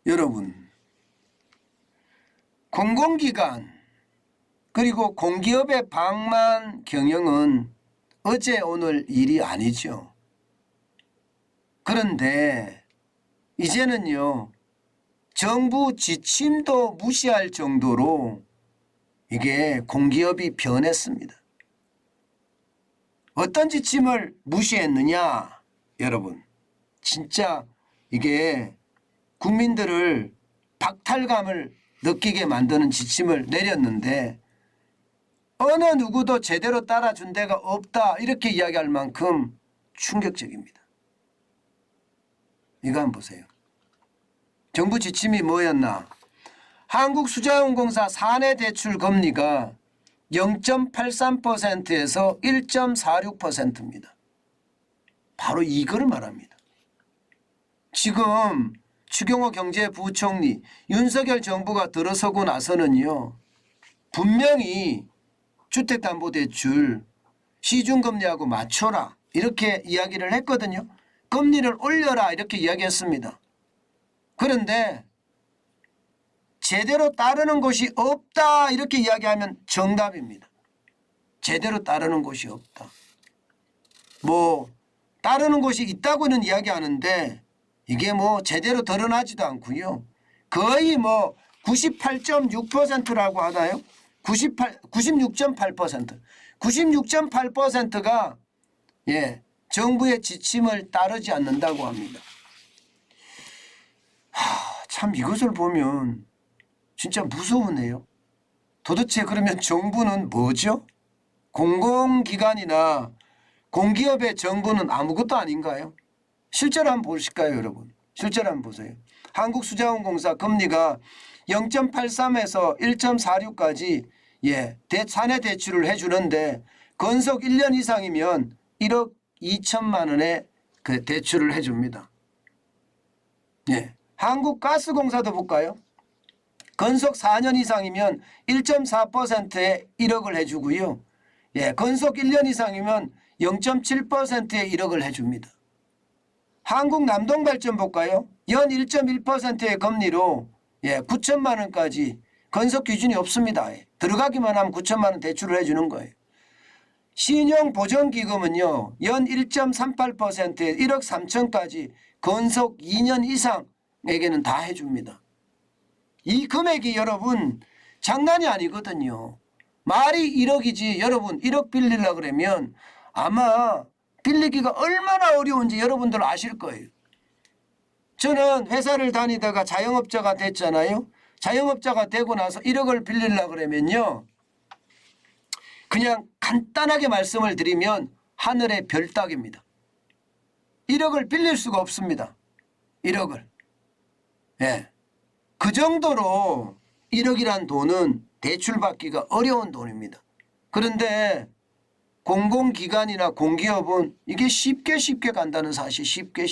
여러분, 공공기관 그리고 공기업의 방만 경영은 어제 오늘 일이 아니죠. 그런데 이제는요, 정부 지침도 무시할 정도로 이게 공기업이 변했습니다. 어떤 지침을 무시했느냐? 여러분, 진짜 이게 국민들을 박탈감을 느끼게 만드는 지침을 내렸는데 어느 누구도 제대로 따라준 데가 없다 이렇게 이야기할 만큼 충격적입니다. 이거 한번 보세요. 정부 지침이 뭐였나? 한국수자원공사 사내 대출 금리가 0.83%에서 1.46%입니다. 바로 이걸 말합니다. 지금 추경호 경제부총리, 윤석열 정부가 들어서고 나서는요, 분명히 주택담보대출 시중금리하고 맞춰라 이렇게 이야기를 했거든요. 금리를 올려라 이렇게 이야기했습니다. 그런데 제대로 따르는 곳이 없다 이렇게 이야기하면 정답입니다. 제대로 따르는 곳이 없다. 뭐 따르는 곳이 있다고는 이야기하는데 이게 뭐 제대로 드러나지도 않고요. 거의 뭐 98.6%라고 하나요? 96.8%. 96.8%가 정부의 지침을 따르지 않는다고 합니다. 참 이것을 보면 진짜 무서우네요. 도대체 그러면 정부는 뭐죠? 공공기관이나 공기업의 정부는 아무것도 아닌가요? 실제로 한번 보실까요, 여러분? 실제로 한번 보세요. 한국수자원공사 금리가 0.83에서 1.46까지 사내 대출을 해주는데 건속 1년 이상이면 1억 2천만 원의 그 대출을 해줍니다. 한국가스공사도 볼까요? 건속 4년 이상이면 1.4%에 1억을 해주고요. 건속 1년 이상이면 0.7%에 1억을 해줍니다. 한국남동발전 볼까요? 연 1.1%의 금리로 9천만 원까지 건설 기준이 없습니다. 들어가기만 하면 9천만 원 대출을 해주는 거예요. 신용보전기금은요. 연 1.38%에 1억 3천까지 건속 2년 이상에게는 다 해줍니다. 이 금액이 여러분 장난이 아니거든요. 말이 1억이지 여러분 1억 빌리려고 그러면 아마 빌리기가 얼마나 어려운지 여러분들 아실 거예요. 저는 회사를 다니다가 자영업자가 됐잖아요. 자영업자가 되고 나서 1억을 빌리려고 그러면요. 그냥 간단하게 말씀을 드리면 하늘의 별 따기입니다. 1억을 빌릴 수가 없습니다. 1억을. 그 정도로 1억이란 돈은 대출받기가 어려운 돈입니다. 그런데 공공기관이나 공기업은 이게 쉽게 간다는 사실, 쉽게.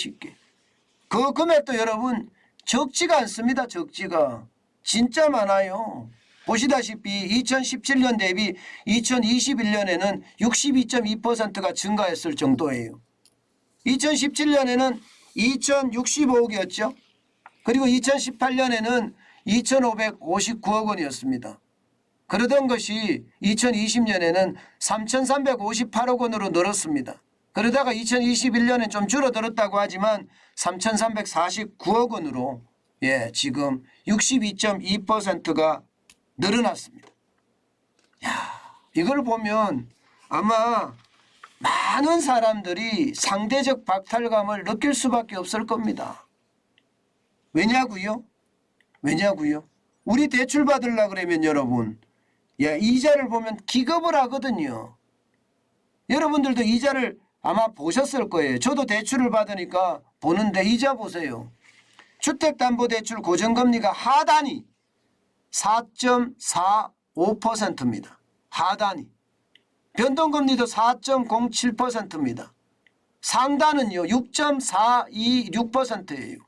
그 금액도 여러분 적지가 않습니다. 적지가. 진짜 많아요. 보시다시피 2017년 대비 2021년에는 62.2%가 증가했을 정도예요. 2017년에는 2,065억이었죠. 그리고 2018년에는 2,559억 원이었습니다. 그러던 것이 2020년에는 3,358억 원으로 늘었습니다. 그러다가 2021년엔 좀 줄어들었다고 하지만 3,349억 원으로 지금 62.2%가 늘어났습니다. 이걸 보면 아마 많은 사람들이 상대적 박탈감을 느낄 수밖에 없을 겁니다. 왜냐고요? 우리 대출 받으려고 그러면 여러분 이자를 보면 기겁을 하거든요. 여러분들도 이자를 아마 보셨을 거예요. 저도 대출을 받으니까 보는데 이자 보세요. 주택담보대출 고정금리가 하단이 4.45%입니다. 하단이. 변동금리도 4.07%입니다. 상단은요 6.426%예요.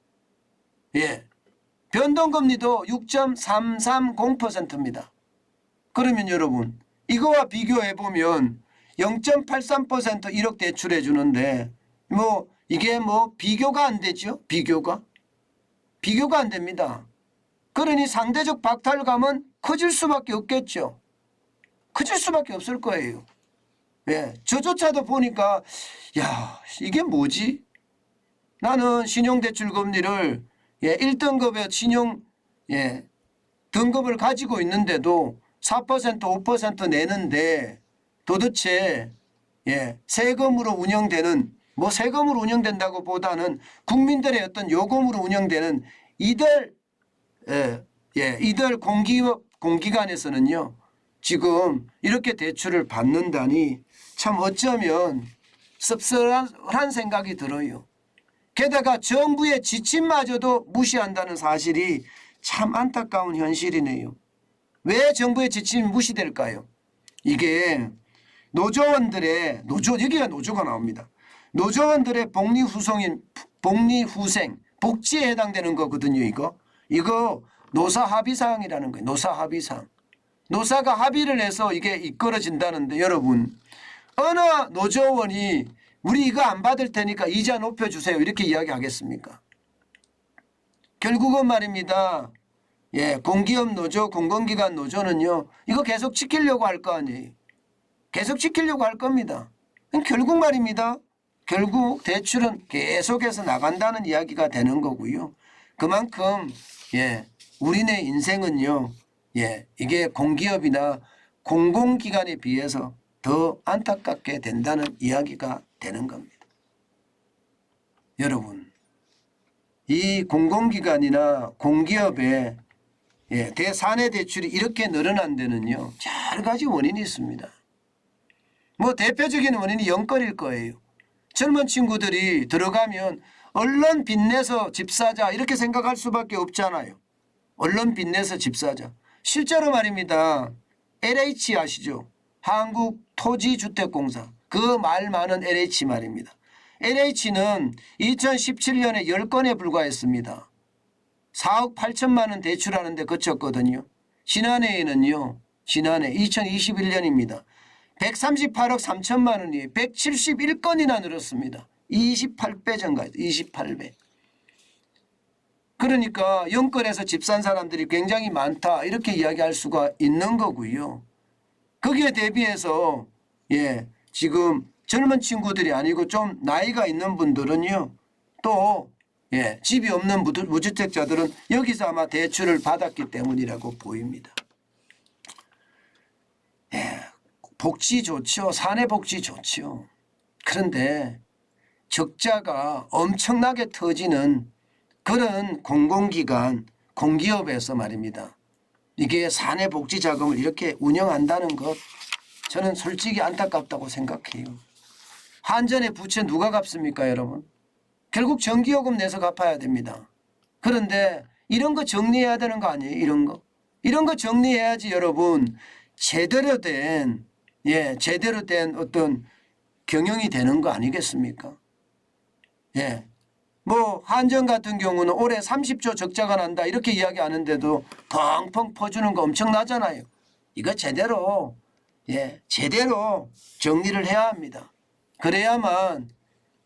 변동금리도 6.330%입니다. 그러면 여러분 이거와 비교해보면 0.83% 1억 대출해 주는데 뭐 이게 뭐 비교가 안 되죠? 비교가. 비교가 안 됩니다. 그러니 상대적 박탈감은 커질 수밖에 없겠죠. 커질 수밖에 없을 거예요. 예, 저조차도 보니까 야, 이게 뭐지? 나는 신용대출 금리를 1등급의 신용 등급을 가지고 있는데도 4% 5% 내는데 도대체 세금으로 운영되는 세금으로 운영된다고 보다는 국민들의 어떤 요금으로 운영되는 이들 공기관에서는요 지금 이렇게 대출을 받는다니 참 어쩌면 씁쓸한 생각이 들어요. 게다가 정부의 지침마저도 무시한다는 사실이 참 안타까운 현실이네요. 왜 정부의 지침이 무시될까요? 이게 노조원들의 여기가 노조가 나옵니다. 노조원들의 복리후생 복지에 해당되는 거거든요. 이거 노사 합의사항이라는 거예요. 노사 합의사항. 노사가 합의를 해서 이게 이끌어진다는데 여러분 어느 노조원이 우리 이거 안 받을 테니까 이자 높여주세요 이렇게 이야기하겠습니까? 결국은 말입니다. 공기업 노조 공공기관 노조는요 이거 계속 지키려고 할 거 아니에요. 계속 지키려고 할 겁니다. 결국 말입니다. 결국 대출은 계속해서 나간다는 이야기가 되는 거고요. 그만큼 우리네 인생은요 이게 공기업이나 공공기관에 비해서 더 안타깝게 된다는 이야기가 되는 겁니다. 여러분 이 공공기관이나 공기업의 대사내 대출이 이렇게 늘어난 데는요 여러 가지 원인이 있습니다. 대표적인 원인이 연끌일 거예요. 젊은 친구들이 들어가면 얼른 빚내서 집 사자 이렇게 생각할 수밖에 없잖아요. 얼른 빚내서 집 사자. 실제로 말입니다. LH 아시죠? 한국토지주택공사. 그 말 많은 LH 말입니다. LH는 2017년에 10건에 불과했습니다. 4억 8천만 원 대출하는데 그쳤거든요. 지난해에는요. 지난해 2021년입니다. 138억 3천만 원이 171건이나 늘었습니다. 28배 증가했어요. 28배. 그러니까 연끌에서 집 산 사람들이 굉장히 많다 이렇게 이야기할 수가 있는 거고요. 거기에 대비해서 지금 젊은 친구들이 아니고 좀 나이가 있는 분들은요. 또 집이 없는 무주택자들은 여기서 아마 대출을 받았기 때문이라고 보입니다. 복지 좋죠. 사내 복지 좋죠. 그런데 적자가 엄청나게 터지는 그런 공공기관, 공기업에서 말입니다. 이게 사내 복지 자금을 이렇게 운영한다는 것 저는 솔직히 안타깝다고 생각해요. 한전의 부채 누가 갚습니까 여러분? 결국 전기요금 내서 갚아야 됩니다. 그런데 이런 거 정리해야 되는 거 아니에요? 이런 거 정리해야지 여러분 제대로 된 어떤 경영이 되는 거 아니겠습니까? 한전 같은 경우는 올해 30조 적자가 난다 이렇게 이야기하는데도 펑펑 퍼주는 거 엄청나잖아요. 이거 제대로 정리를 해야 합니다. 그래야만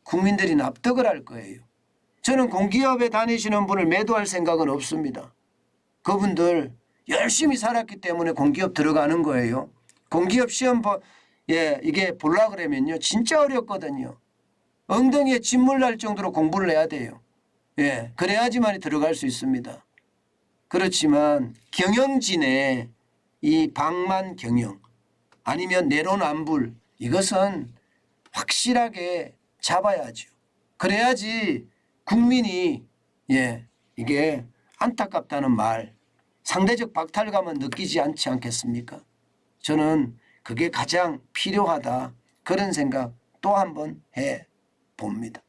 국민들이 납득을 할 거예요. 저는 공기업에 다니시는 분을 매도할 생각은 없습니다. 그분들 열심히 살았기 때문에 공기업 들어가는 거예요. 공기업 시험 이게 보려고 그러면요 진짜 어렵거든요. 엉덩이에 진물 날 정도로 공부를 해야 돼요. 그래야지만 들어갈 수 있습니다. 그렇지만 경영진의 이 방만 경영 아니면 내로남불 이것은 확실하게 잡아야죠. 그래야지 국민이 이게 안타깝다는 말 상대적 박탈감은 느끼지 않지 않겠습니까? 저는 그게 가장 필요하다 그런 생각 또 한번 해 봅니다.